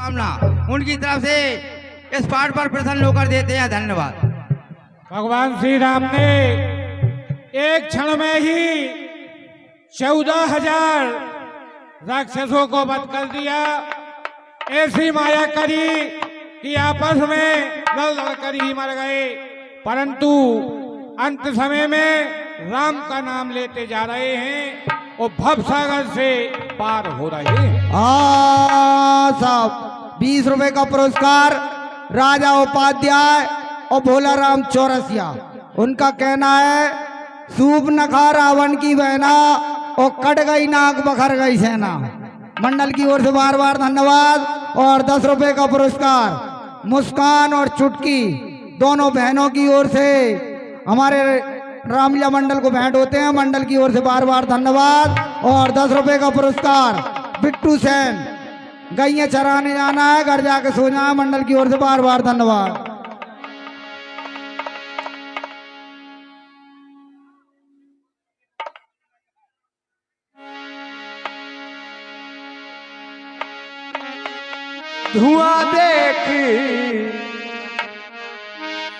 कामना उनकी तरफ से इस पाठ पर प्रसन्न होकर देते हैं। धन्यवाद। भगवान श्री राम ने एक क्षण में ही 14,000 राक्षसों को वध कर दिया। ऐसी माया करी कि आपस में लड़ कर ही मर गए, परंतु अंत समय में राम का नाम लेते जा रहे हैं और भवसागर से पार हो रहे हैं। साहब 20 रुपए का पुरस्कार राजा उपाध्याय और भोला राम चौरसिया। उनका कहना है सूप न खा रावण की बहना और कट गई नाक बखर गई सेना। मंडल की ओर से बार बार धन्यवाद। और 10 रुपए का पुरस्कार मुस्कान और चुटकी दोनों बहनों की ओर से हमारे रामलीला मंडल को भेंट होते हैं। मंडल की ओर से बार बार धन्यवाद। और 10 रुपए का पुरस्कार बिट्टू सेन। गैया चराने जाना है, घर जाके सोना है। मंडल की ओर से बार बार धन्यवाद। धुआं देख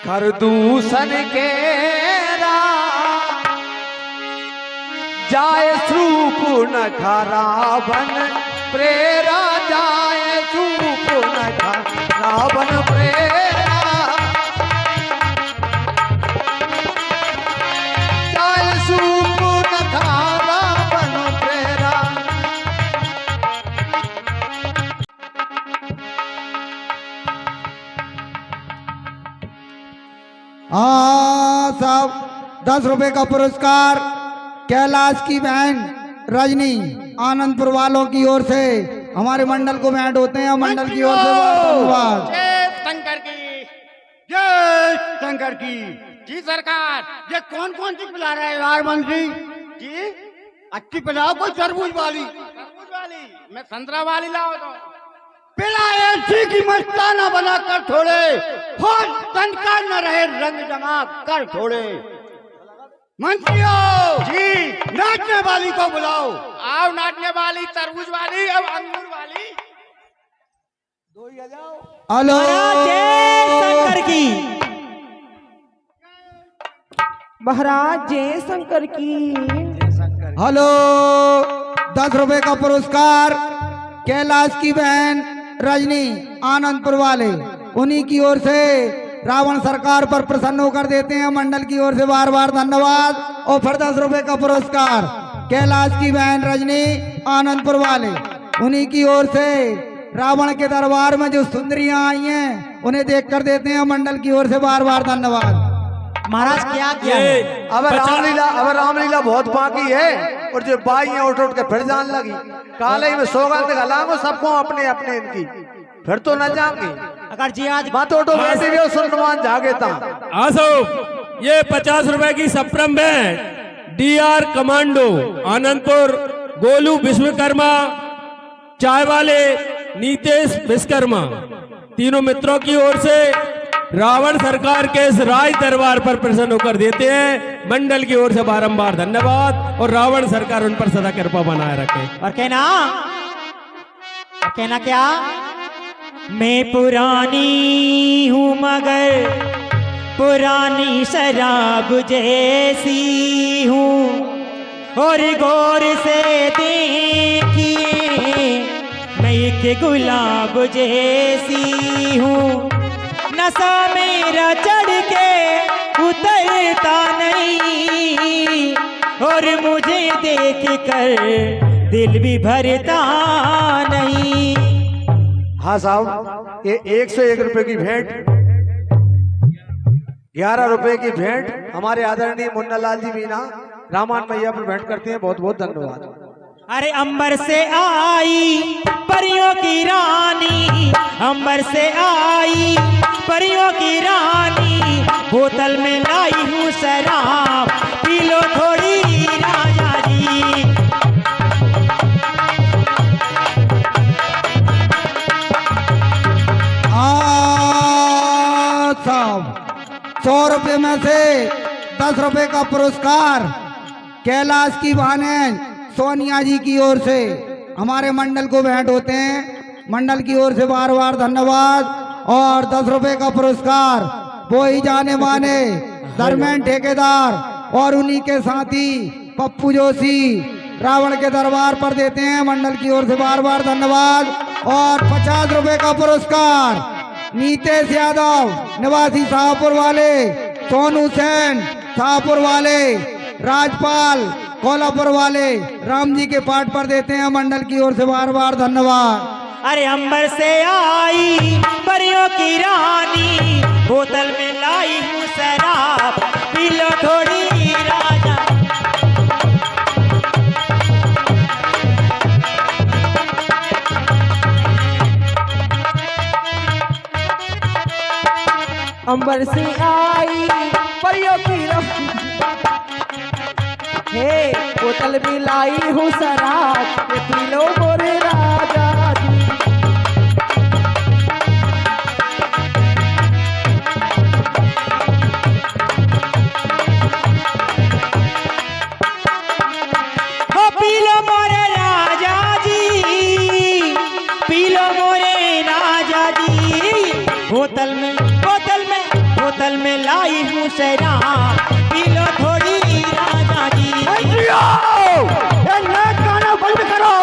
खरदूषण के जाए सूप न खा रावण प्रेरा, जाए सूप न खा रावण प्रेरा, जाए सूप न खा रावण प्रेरा। साहब 10 रुपए का पुरस्कार कैलाश की बहन रजनी आनंदपुर वालों की ओर से हमारे मंडल को भेंट होते हैं। मंडल की ओर से धन्यवाद। जय शंकर की, जय शंकर की। जी सरकार, ये कौन कौन सी पिला रहा है यार मंत्री जी? अच्छी पिलाओ, कोई तरबूज वाली। तरबूज वाली? मैं संतरा वाली लाओ तो पिला। ऐसी की मस्ताना बना कर छोड़े, होश तन का न रहे रंग जमा कर छोड़े। मंत्रियों जी, नाचने वाली को बुलाओ। आओ नाचने वाली, तरबूज वाली, अब अंगूर वाली। दो ही आ जाओ। हेलो शंकर की महाराज, जय शंकर की। हेलो 10 रुपए का पुरस्कार कैलाश की बहन रजनी आनंदपुर वाले, उन्हीं की ओर से रावण सरकार पर प्रसन्न होकर देते हैं। मंडल की ओर से बार बार धन्यवाद। और फिर 10 रुपए का पुरस्कार कैलाश की बहन रजनी आनंदपुर वाले, उन्हीं की ओर से रावण के दरबार में जो सुंदरियां आई हैं उन्हें देख कर देते हैं। मंडल की ओर से बार बार धन्यवाद। महाराज क्या किया है? अब रामलीला बहुत बाकी है और जो बाई है उठ उठ के फिर जान लगी। काले में सौगात गलांगो सबको अपने अपने इनकी, फिर तो न जाएंगे। अगर जी आज बात उठो वैसे भी सुनमान जागे था। आसो ये 50 रुपए की सप्रम है। डीआर कमांडो आनंदपुर, गोलू विश्वकर्मा, चाय वाले नीतेश विश्वकर्मा, तीनों मित्रों की ओर से रावण सरकार के इस राज दरबार पर प्रसन्न होकर देते हैं। मंडल की ओर से बारंबार धन्यवाद। और रावण सरकार उन पर सदा कृपा बनाए रखे। और कहना क्या? मैं पुरानी हूँ मगर पुरानी शराब जैसी हूँ, और गौर से देखिए मैं एक गुलाब जैसी हूँ। नशा मेरा चढ़ के उतरता नहीं, और मुझे देख कर दिल भी भरता नहीं। हाँ साहब, ये 101 रुपए की भेंट, 11 रुपए की भेंट हमारे आदरणीय मुन्ना लाल जी मीना रामान मैया पर भेंट करते हैं। बहुत बहुत धन्यवाद। अरे अंबर से आई परियों की रानी, अंबर से आई परियों की रानी, बोतल में लाई हूँ शराब, पी लो थोड़ी राजा जी। साहब 100 रुपए में से 10 रुपए का पुरस्कार कैलाश की बहनें सोनिया जी की ओर से हमारे मंडल को भेंट होते हैं। मंडल की ओर से बार बार धन्यवाद। और 10 रुपए का पुरस्कार वो ही जाने माने धर्मेंद्र ठेकेदार और उन्हीं के साथी पप्पू जोशी रावण के दरबार पर देते हैं, मंडल की ओर से बार बार धन्यवाद। और 50 रुपए का पुरस्कार नीतेश यादव निवासी शाहपुर वाले, सोनू सेन शाहपुर वाले, राजपाल कोल्हापुर वाले राम जी के पाठ पर देते हैं, मंडल की ओर से बार बार धन्यवाद। अरे अंबर से आई परियों की रानी, बोतल में लाई हूँ शराब, पी लो थोड़ी राजा। अंबर से आई परियों की रानी, हे बोतल में लाई हूँ शराब, ये पी लो मोरे राजा जी। हो पी लो मोरे राजा जी, पी लो मोरे राजा जी, बोतल में लाई हूँ शराब, पी लो थोड़ी राजा जी। गाना बंद करो,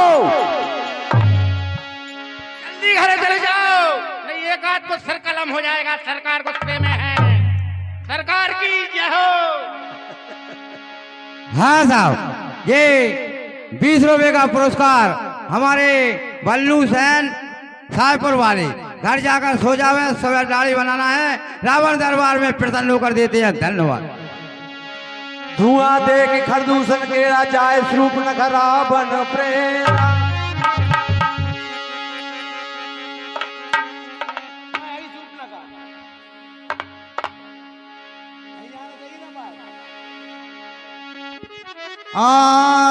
जल्दी घरे चले जाओ, नहीं एक आध तो सर कलम हो जाएगा। सरकार गुस्से में है, सरकार की जय हो। हाँ साहब, ये 20 रुपए का पुरस्कार हमारे बल्लू सेन साहपुर वाले, घर जाकर सो जावे, सवेर दाढ़ी बनाना है, रावण दरबार में प्रसन्न होकर देते हैं, धन्यवाद। धुआं दे के खरदूषण केरा जाए स्वरूप न खराबन प्रेरणा।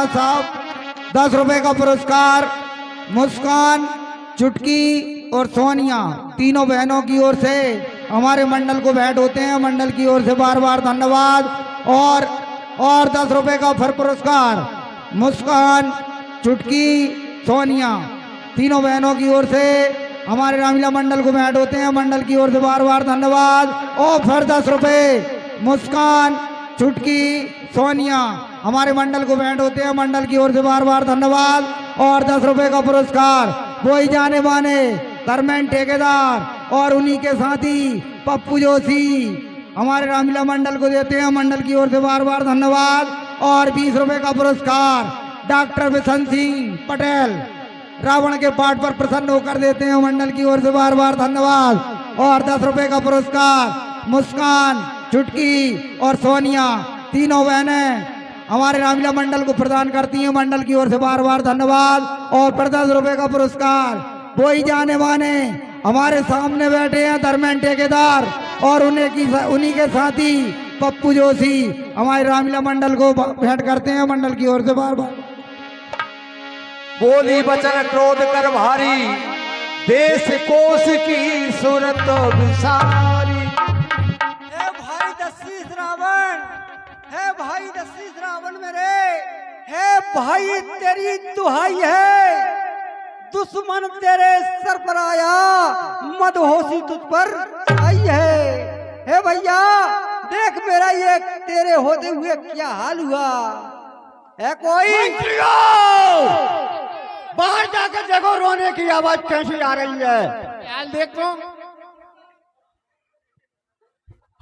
साहब 10 रुपए का पुरस्कार मुस्कान, चुटकी और सोनिया तीनों बहनों की ओर से हमारे मंडल को भेंट होते हैं, मंडल की ओर से बार बार धन्यवाद। और 10 रुपए का फिर पुरस्कार मुस्कान, चुटकी, सोनिया तीनों बहनों की ओर से हमारे रामलीला मंडल को भेंट होते हैं, मंडल की ओर से बार बार धन्यवाद। और फिर 10 रुपए मुस्कान, चुटकी, सोनिया हमारे मंडल को भेंट होते हैं, मंडल की ओर से बार बार धन्यवाद। और 10 रुपए का पुरस्कार वो ही जाने माने धर्मेंद्र ठेकेदार और उन्हीं के साथी पप्पू जोशी हमारे रामलीला मंडल को देते हैं, मंडल की ओर से बार बार धन्यवाद। और 20 रुपए का पुरस्कार डॉक्टर बिशन सिंह पटेल रावण के पाठ पर प्रसन्न होकर देते हैं, मंडल की ओर से बार बार धन्यवाद। और 10 रुपए का पुरस्कार मुस्कान, चुटकी और सोनिया तीनों बहनें हमारे रामलीला मंडल को प्रदान करती हैं, मंडल की ओर से बार बार धन्यवाद। और 10 रुपए का पुरस्कार वो ही जाने माने हमारे सामने बैठे हैं धर्मेंद्र ठेकेदार और उन्हीं के साथी पप्पू जोशी हमारे रामलीला मंडल को भेंट करते हैं, मंडल की ओर से बार बार। बोली बचन क्रोध कर भारी, देश कोश की सूरत विसारी। भाई दशीष रावण, है भाई दशीष रावण मेरे, है भाई तेरी दुहाई है, दुश्मन तेरे सर पर आया, मदहोशी तुझ पर आई है भैया देख मेरा ये तेरे होते हुए क्या हाल हुआ है। कोई बाहर जाकर देखो, रोने की आवाज कैसी आ रही है, यार देखो।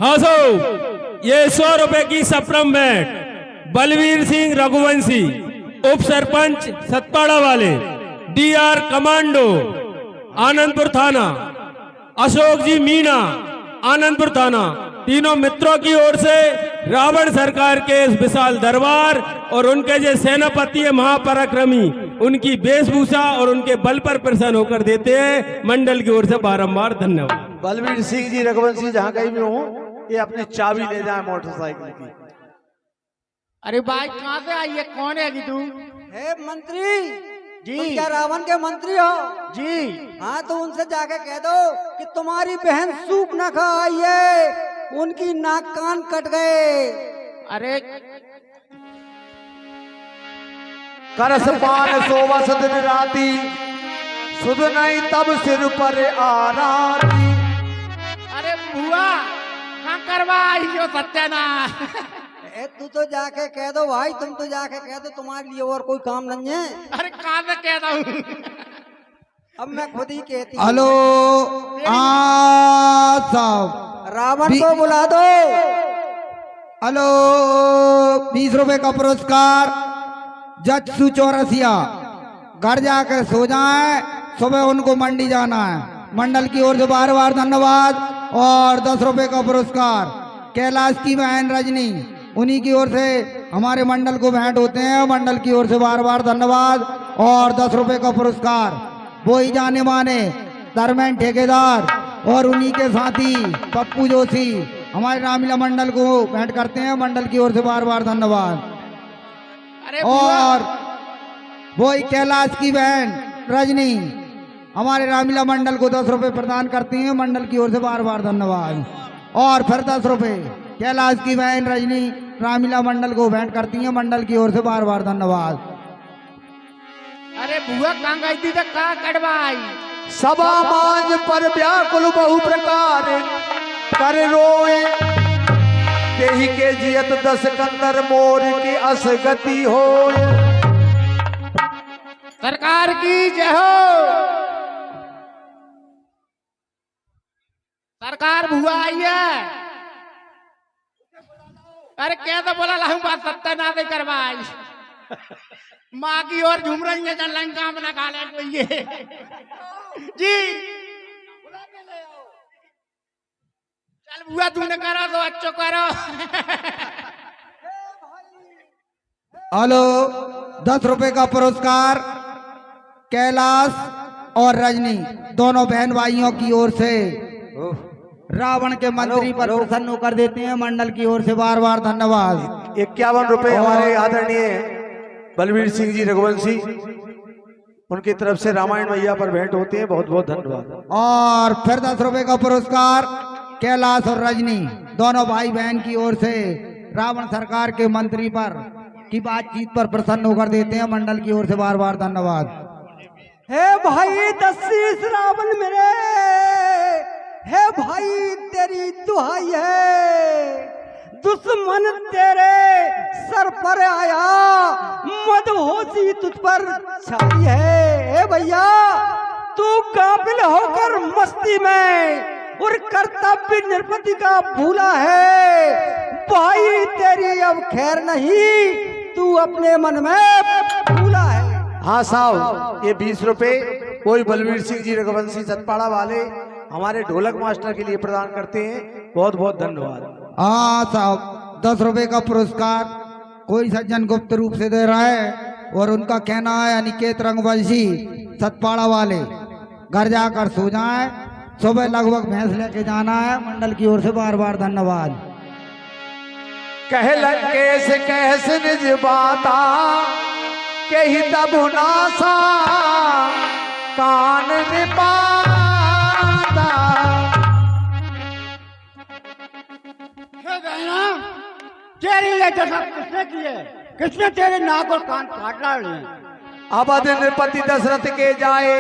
हाँ सो ये 100 रुपए की सप्रम भेंट बलवीर सिंह रघुवंशी उप सरपंच सतपाड़ा वाले, डीआर कमांडो आनंदपुर थाना, अशोक जी मीणा आनंदपुर थाना, तीनों मित्रों की ओर से रावण सरकार के इस विशाल दरबार और उनके जो सेनापति है महापराक्रमी उनकी वेशभूषा और उनके बल पर प्रसन्न होकर देते हैं, मंडल की ओर से बारंबार धन्यवाद। बलवीर सिंह जी रघुवंशी जहाँ कहीं भी हो, ये अपनी चाबी ले जाए मोटरसाइकिल की। अरे भाई कहाँ से आई है, कौन है तू? हे मंत्री जी। तुम क्या रावण के मंत्री हो? जी हाँ तो उनसे जाके कह दो कि तुम्हारी बहन सूप न खा आई है, उनकी नाक कान कट गए। अरे करस पान सोवस दिन राती, सुध नहीं तब सिर पर आराती। अरे बुआ कहाँ करवा यो सत्याना। ए तू तो जाके कह दो भाई, तुम तो जाके कह दो, तुम्हारे लिए और कोई काम नहीं है। अरे कहाँ से कहता हूँ। अब मैं खुद ही कहती हूँ। हेलो साहब, रावण को बुला दो। हेलो 20 रुपए का पुरस्कार जच्सू चौरसिया, घर जाकर सो जाएं, सुबह उनको मंडी जाना है। मंडल की ओर से बार बार धन्यवाद। और 10 रुपए का पुरस्कार कैलाश की बहन रजनी, उन्हीं की ओर से हमारे मंडल को भेंट होते हैं। मंडल की ओर से बार बार धन्यवाद। और 10 रुपए का पुरस्कार वो ही जाने माने धर्मेंद्र ठेकेदार और उन्हीं के साथी पप्पू जोशी हमारे रामलीला मंडल को भेंट करते हैं। मंडल की ओर से बार बार धन्यवाद। अरे बुआ और वो ही कैलाश की बहन रजनी हमारे रामलीला मंडल को 10 रुपए प्रदान करती हैं। मंडल की ओर से बार बार धन्यवाद। और फिर 10 रुपए कैलाश की बहन रजनी रामलीला मंडल को भेंट करती हैं। मंडल की ओर से बार बार धन्यवाद। अरे बुआ कहाँ गई थी तो कहाँ कटवाई। सभा मांझ पर व्याकुल बहु प्रकार कर रोए, तेहि के जियत 10 कंदर मोर की असगति हो। सरकार की जय हो। सरकार बुआ आई है। अरे क्या तो बोला लाऊं बात सत्यानाश करवाई। माँ की ओर झूम रही है जन लंका में लगा ले कोई ये। जी चल बुआ तूने करो तो अच्छो करो। हेलो 10 रुपए का पुरस्कार कैलाश और रजनी दोनों बहन भाइयों की ओर से रावण के मंत्री पर प्रसन्न कर देते हैं। मंडल की ओर से बार बार धन्यवाद। 51 रुपए हमारे आदरणीय बलवीर सिंह जी रघुवंशी, उनकी तरफ से रामायण मैया पर भेंट होती है। बहुत बहुत धन्यवाद। और फिर 10 रुपए का पुरस्कार कैलाश और रजनी दोनों भाई बहन की ओर से रावण सरकार के मंत्री पर की बातचीत पर प्रसन्न होकर देते हैं। मंडल की ओर से बार बार धन्यवाद। हे भाई दशीस रावण मेरे, हे भाई तेरी दुहाई है, दुश्मन तेरे सर पर आया, मदहोशी तुझ पर छाई है। हे भैया तू काबिल होकर मस्ती में और कर्तव्य निरपति का भूला है। भाई तेरी अब खैर नहीं, तू अपने मन में भूला है। हाँ साहब, ये 20 रुपए कोई बलवीर सिंह जी रघुवंशी सतपाड़ा वाले हमारे ढोलक मास्टर के लिए प्रदान करते हैं। बहुत बहुत धन्यवाद। हाँ साहब 10 रुपए का पुरस्कार कोई सज्जन गुप्त रूप से दे रहा है और उनका कहना है अनिकेत रंगवंशी सतपाड़ा वाले घर जाकर सो जाएं, सुबह लगभग भैंस लेके जाना है। मंडल की ओर से बार बार धन्यवाद। कह लंकेश कैस निज बाता कही तब नासा कान निपाता। तेरी ये दशा किसने की है? किसने तेरे नाक और कान काट डाले? अवध नृपति दशरथ के जाए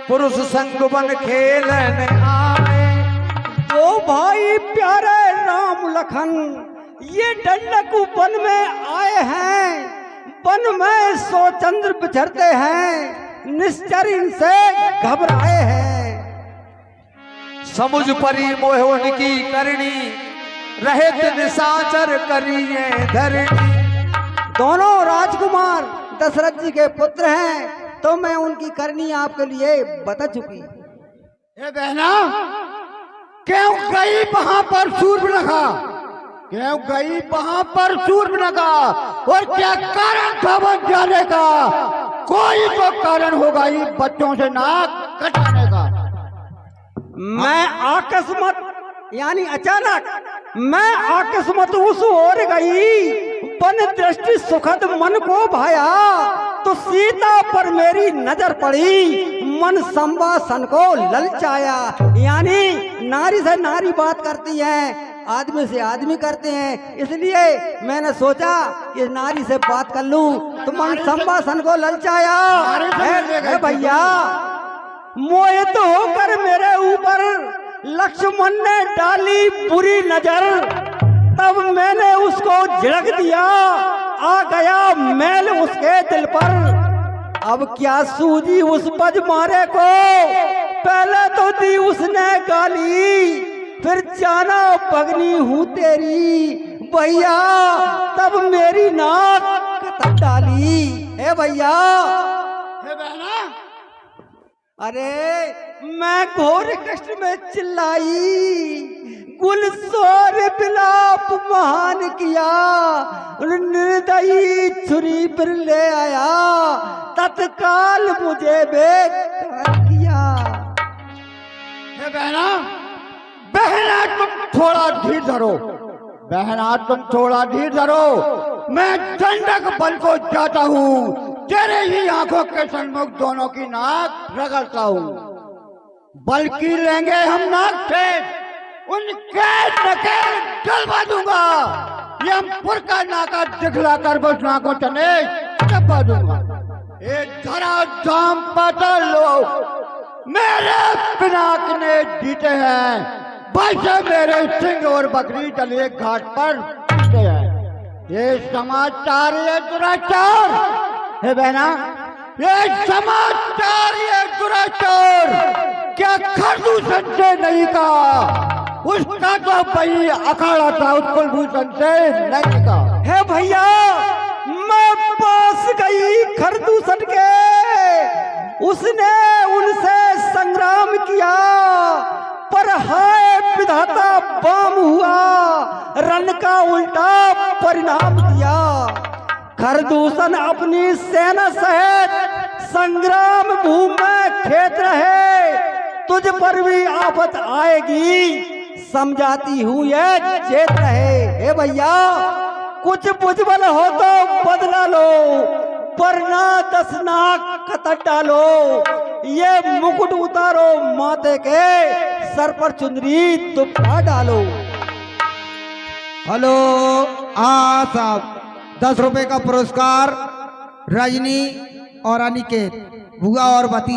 पुरुष संग बन खेलन आए। ओ भाई प्यारे राम लखन ये दंडक वन में आए हैं, वन में सौ चंद्र बिछरते हैं, निश्चर इनसे घबराए हैं। समुझ परी मोह उनकी करनी रहत निशाचर करिए धरणी। दोनों राजकुमार दशरथ जी के पुत्र हैं, तो मैं उनकी करनी आपके लिए बता चुकी। हे बहना, क्यों गई वहां पर सूर्पनखा? क्यों गई वहां पर सूर्पनखा? और क्या कारण था वन जाने का? कोई तो कारण होगा ही बच्चों से नाक कटाने का। मैं अकस्मात यानी अचानक मैं अकस्मात उस ओर गई, वन दृष्टि सुखद मन को भाया, तो सीता पर मेरी नजर पड़ी, मन संवासन को ललचाया। यानी नारी से नारी बात करती है, आदमी से आदमी करते हैं, इसलिए मैंने सोचा कि नारी से बात कर लूं, तो मन संवासन को ललचाया। है भैया मोहित होकर मेरे ऊपर लक्ष्मण ने डाली बुरी नजर, तब मैंने उसको झिड़क दिया, आ गया मैल उसके दिल पर। अब क्या सूझी उस बजमारे को, पहले तो दी उसने गाली, फिर जाना भगनी हूँ तेरी भैया, तब मेरी नाक कतर डाली। हे भैया, हे बहना, अरे मैं घोर कष्ट में चिल्लाई, गुलसोर विलाप महान किया, निर्दयी छुरी पर ले आया, तत्काल मुझे बेकार किया। हे बहना, बहना तुम थोड़ा धीर धरो, बहना तुम थोड़ा धीर धरो। मैं दंडक बल को जाता हूँ, तेरे ही आंखों के सन्मुख दोनों की नाक रगड़ता हूँ, बल्कि लेंगे हम नाक से उनके नकेल डलवा दूंगा, यमपुर का नाका दिखला कर बस नाकों चने चपा दूंगा। ये धरा धाम पाता लोग मेरे पिनाक ने जीते हैं, वैसे मेरे सिंह और बकरी डले घाट पर जीते हैं। ये समाचार, ये दुराचार, हे बहना, ये समाचार, ये दुराचार क्या खरदूषण से नहीं कहा, उसका तो भाई अखाड़ा था उत्कुलभूषण से नहीं कहा। हे भैया, मैं पास गई खरदूषण के, उसने उनसे संग्राम किया, पर हाय विधाता बाम हुआ, रन का उल्टा परिणाम दिया। खरदूषण अपनी सेना सहित संग्राम भूमि में खेत रहे, तुझ पर भी आफत आएगी, समझाती हूँ ये चेत रहे। हे भैया, कुछ बुझबल हो तो बदला लो, वरना 10 नाक कतर डालो, ये मुकुट उतारो माथे के, सर पर चुंदरी दुपट्टा डालो। हेलो, हाँ साहब, 10 रुपए का पुरस्कार रजनी और अनिकेत, बुआ और भतीजा।